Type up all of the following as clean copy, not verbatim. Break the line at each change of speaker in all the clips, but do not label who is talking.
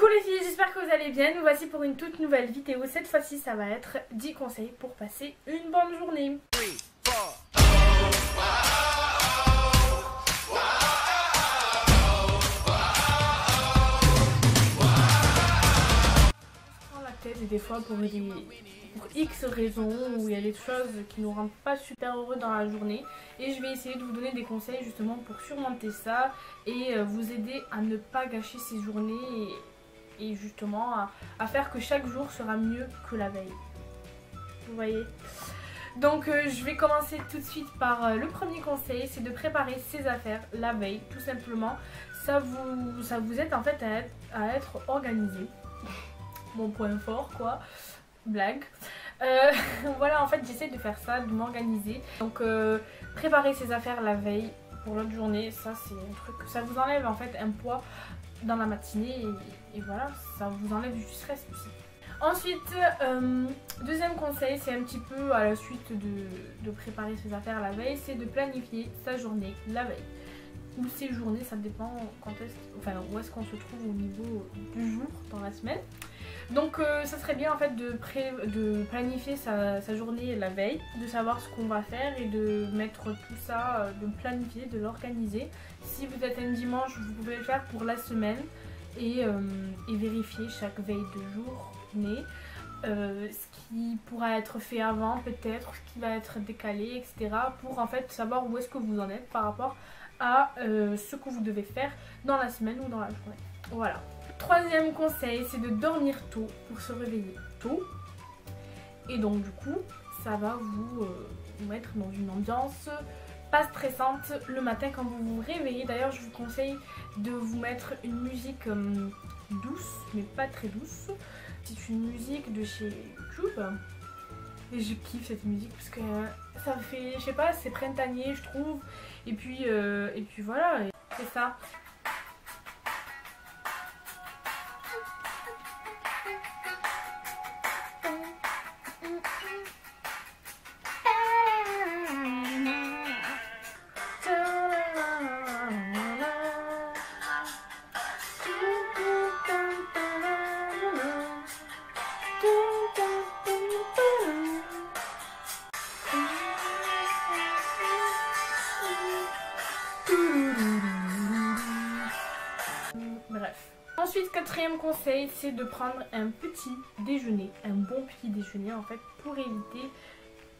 Coucou les filles, j'espère que vous allez bien. Nous voici pour une toute nouvelle vidéo. Cette fois-ci, ça va être 10 conseils pour passer une bonne journée. Et des fois pour X raisons où il y a des choses qui nous rendent pas super heureux dans la journée, et je vais essayer de vous donner des conseils justement pour surmonter ça et vous aider à ne pas gâcher ces journées et justement à faire que chaque jour sera mieux que la veille. Vous voyez? Donc je vais commencer tout de suite par le premier conseil, c'est de préparer ses affaires la veille, tout simplement. Ça vous aide en fait à être organisé. Mon point fort quoi, blague. Voilà, en fait j'essaie de faire ça, de m'organiser. Donc préparer ses affaires la veille pour l'autre journée, ça c'est un truc, ça vous enlève en fait un poids dans la matinée et voilà, ça vous enlève du stress aussi. Ensuite, deuxième conseil, c'est un petit peu à la suite de préparer ses affaires la veille, c'est de planifier sa journée la veille. Ou ses journées, ça dépend quand où est-ce qu'on se trouve au niveau du jour dans la semaine. Donc ça serait bien en fait de planifier sa journée la veille, de savoir ce qu'on va faire et de mettre tout ça, de planifier, de l'organiser. Si vous êtes un dimanche, vous pouvez le faire pour la semaine et vérifier chaque veille de journée ce qui pourra être fait avant peut-être, ce qui va être décalé, etc. pour en fait savoir où est-ce que vous en êtes par rapport à ce que vous devez faire dans la semaine ou dans la journée. Voilà. Troisième conseil, c'est de dormir tôt pour se réveiller tôt. Et donc du coup, ça va vous mettre dans une ambiance pas stressante le matin quand vous vous réveillez. D'ailleurs, je vous conseille de vous mettre une musique douce, mais pas très douce. C'est une musique de chez YouTube. Et je kiffe cette musique parce que ça fait, je sais pas, c'est printanier je trouve. Et puis voilà, c'est ça. Bref. Ensuite, quatrième conseil, c'est de prendre un petit déjeuner, un bon petit déjeuner en fait, pour éviter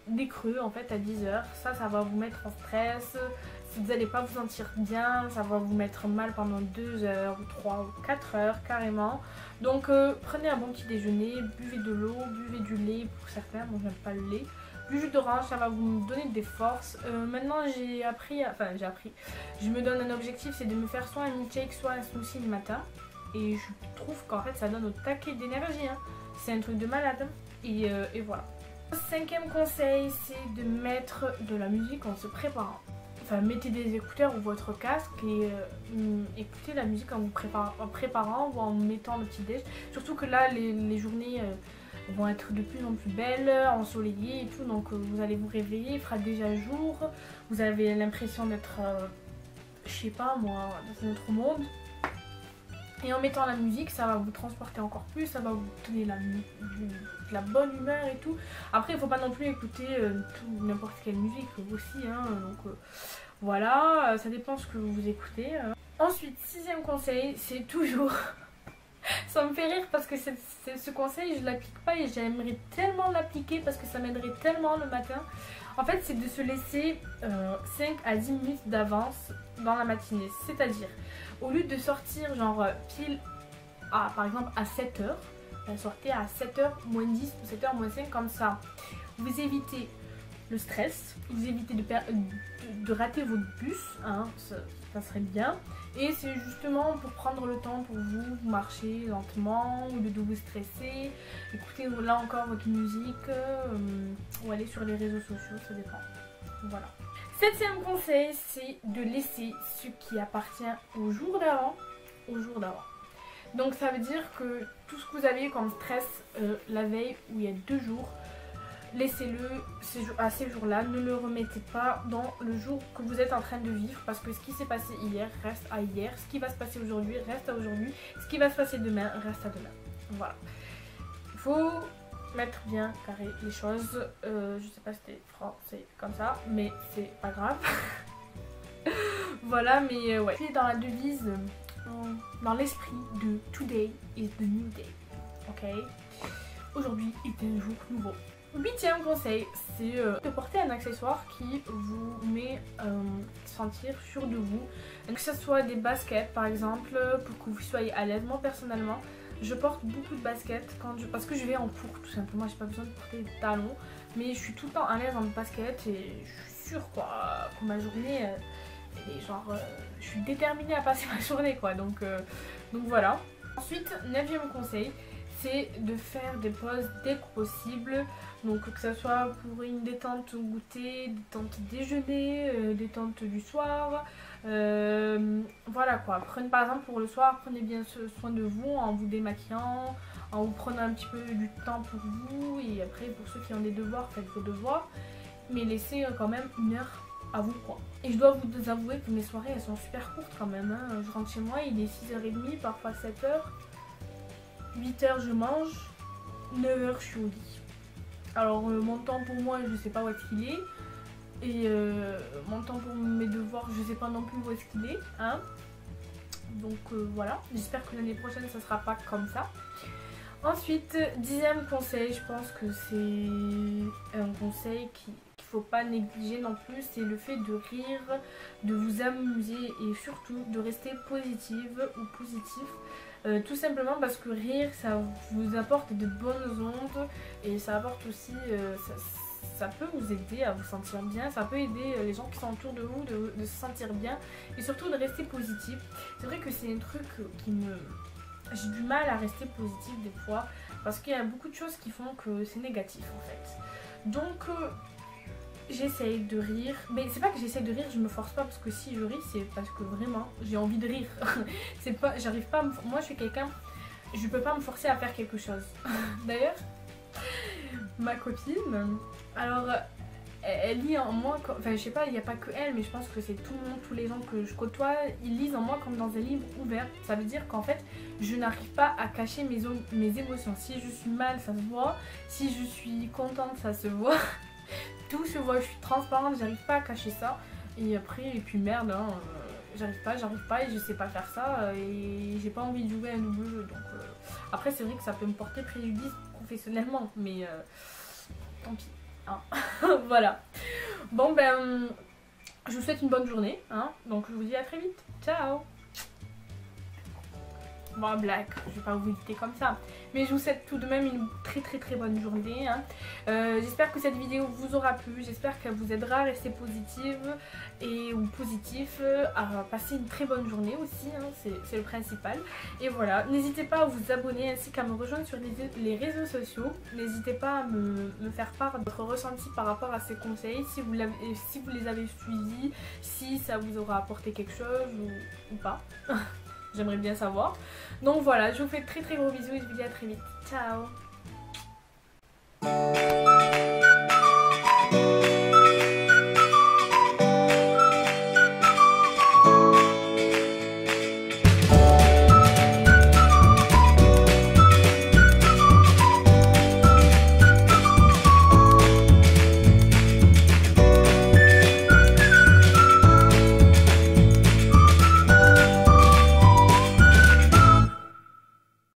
des creux en fait à 10h. Ça va vous mettre en stress, si vous n'allez pas vous sentir bien, ça va vous mettre mal pendant 2 heures, ou 3 ou 4 heures carrément. Donc prenez un bon petit déjeuner, buvez de l'eau, buvez du lait pour certains, moi j'aime pas le lait. Du jus d'orange, ça va vous donner des forces. Maintenant je me donne un objectif, c'est de me faire soit un milkshake, soit un smoothie le matin. Et je trouve qu'en fait ça donne au taquet d'énergie, hein. C'est un truc de malade. Et voilà. Cinquième conseil, c'est de mettre de la musique en se préparant. Enfin, mettez des écouteurs ou votre casque et écoutez la musique en vous préparant ou en mettant le petit déj. Surtout que là, les journées vont être de plus en plus belles, ensoleillées et tout. Donc vous allez vous réveiller, il fera déjà jour. Vous avez l'impression d'être, je sais pas moi, dans un autre monde. Et en mettant la musique, ça va vous transporter encore plus, ça va vous donner de la bonne humeur et tout. Après, il ne faut pas non plus écouter n'importe quelle musique aussi, hein, donc voilà, ça dépend ce que vous écoutez. Ensuite, sixième conseil, c'est toujours... Ça me fait rire parce que ce conseil, je l'applique pas et j'aimerais tellement l'appliquer parce que ça m'aiderait tellement le matin. En fait, c'est de se laisser 5 à 10 minutes d'avance dans la matinée. C'est-à-dire, au lieu de sortir genre pile par exemple à 7h, sortez à 7h moins 10 ou 7h moins 5 comme ça. Vous évitez le stress, vous évitez de rater votre bus, hein, ça serait bien. Et c'est justement pour prendre le temps pour vous marcher lentement, au lieu de vous stresser, écoutez là encore votre musique ou aller sur les réseaux sociaux, ça dépend. Voilà. Septième conseil, c'est de laisser ce qui appartient au jour d'avant, au jour d'avant. Donc ça veut dire que tout ce que vous avez comme stress la veille où il y a 2 jours, laissez-le à ces jours-là, ne le remettez pas dans le jour que vous êtes en train de vivre, parce que ce qui s'est passé hier reste à hier, ce qui va se passer aujourd'hui reste à aujourd'hui, ce qui va se passer demain reste à demain. Voilà. Il faut mettre bien carré les choses. Je sais pas si c'était français comme ça, mais c'est pas grave. Voilà, mais ouais. Je suis dans la devise, dans l'esprit de Today is the new day. Ok. Aujourd'hui est un jour nouveau. 8e conseil, c'est de porter un accessoire qui vous met sentir sûr de vous. Que ce soit des baskets par exemple, pour que vous soyez à l'aise. Moi personnellement, je porte beaucoup de baskets parce que je vais en cours tout simplement. J'ai pas besoin de porter des talons, mais je suis tout le temps à l'aise en basket et je suis sûre quoi que ma journée est genre je suis déterminée à passer ma journée quoi. Donc voilà. Ensuite, 9e conseil, c'est de faire des pauses dès que possible. Donc que ce soit pour une détente au goûter, détente déjeuner, détente du soir. Voilà quoi. Prenez par exemple pour le soir, prenez bien soin de vous en vous démaquillant, en vous prenant un petit peu du temps pour vous. Et après pour ceux qui ont des devoirs, faites vos devoirs. Mais laissez quand même une heure à vous quoi. Et je dois vous avouer que mes soirées elles sont super courtes quand même. Hein. Je rentre chez moi, il est 6h30, parfois 7h. 8h je mange, 9h je suis au lit. Alors mon temps pour moi je sais pas où est-ce qu'il est. Et mon temps pour mes devoirs je sais pas non plus où est-ce qu'il est. Hein. Donc voilà, j'espère que l'année prochaine ça sera pas comme ça. Ensuite, 10e conseil, je pense que c'est un conseil qu'il faut pas négliger non plus, c'est le fait de rire, de vous amuser et surtout de rester positive ou positif. Tout simplement parce que rire ça vous apporte de bonnes ondes et ça apporte aussi, ça peut vous aider à vous sentir bien, ça peut aider les gens qui sont autour de vous de se sentir bien et surtout de rester positif. C'est vrai que c'est un truc qui me... J'ai du mal à rester positif des fois parce qu'il y a beaucoup de choses qui font que c'est négatif en fait. Donc j'essaye de rire, mais c'est pas que j'essaye de rire, je me force pas parce que si je ris c'est parce que vraiment j'ai envie de rire. C'est pas, j'arrive pas à me... Moi je suis quelqu'un, je peux pas me forcer à faire quelque chose. D'ailleurs, ma copine, alors elle lit en moi, enfin je sais pas, il n'y a pas que elle, mais je pense que c'est tout le monde, tous les gens que je côtoie, ils lisent en moi comme dans un livre ouvert. Ça veut dire qu'en fait, je n'arrive pas à cacher mes émotions. Si je suis mal, ça se voit. Si je suis contente, ça se voit. Tout se voit, je suis transparente, j'arrive pas à cacher ça. Et après, et puis merde, hein, j'arrive pas et je sais pas faire ça. Et j'ai pas envie de jouer à un nouveau jeu. Donc après, c'est vrai que ça peut me porter préjudice professionnellement, mais tant pis. Hein. Voilà. Bon ben, je vous souhaite une bonne journée. Hein, donc je vous dis à très vite. Ciao. Bon, blague, je vais pas vous éviter comme ça. Mais je vous souhaite tout de même une très bonne journée. Hein. J'espère que cette vidéo vous aura plu. J'espère qu'elle vous aidera à rester positive ou positif, à passer une très bonne journée aussi. Hein, c'est le principal. Et voilà, n'hésitez pas à vous abonner ainsi qu'à me rejoindre sur les réseaux sociaux. N'hésitez pas à me faire part de votre ressenti par rapport à ces conseils. Si vous les avez suivis, si ça vous aura apporté quelque chose ou pas. J'aimerais bien savoir. Donc voilà, je vous fais très gros bisous et je vous dis à très vite. Ciao.